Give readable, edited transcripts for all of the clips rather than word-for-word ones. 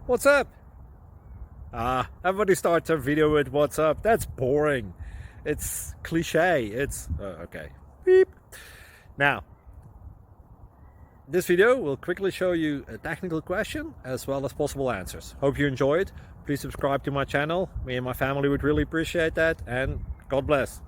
What's up? Everybody starts their video with what's up. That's boring. It's cliche. It's okay. Beep. Now, this video will quickly show you a technical question as well as possible answers. Hope you enjoyed. Please subscribe to my channel. Me and my family would really appreciate that, and God bless.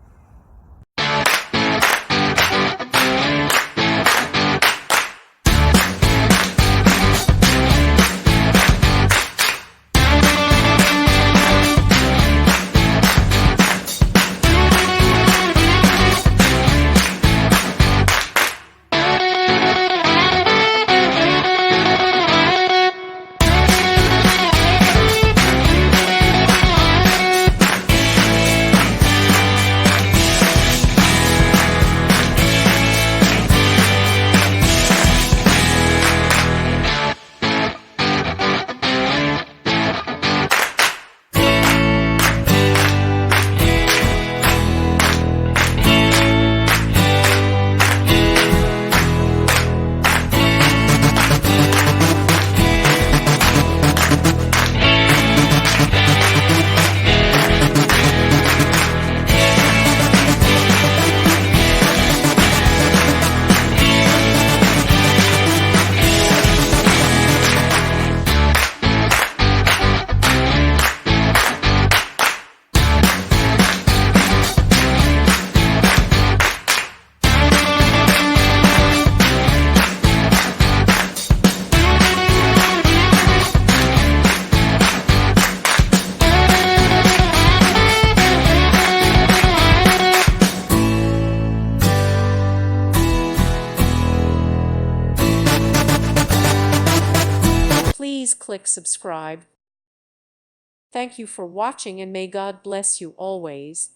Please click subscribe. Thank you for watching, and may God bless you always.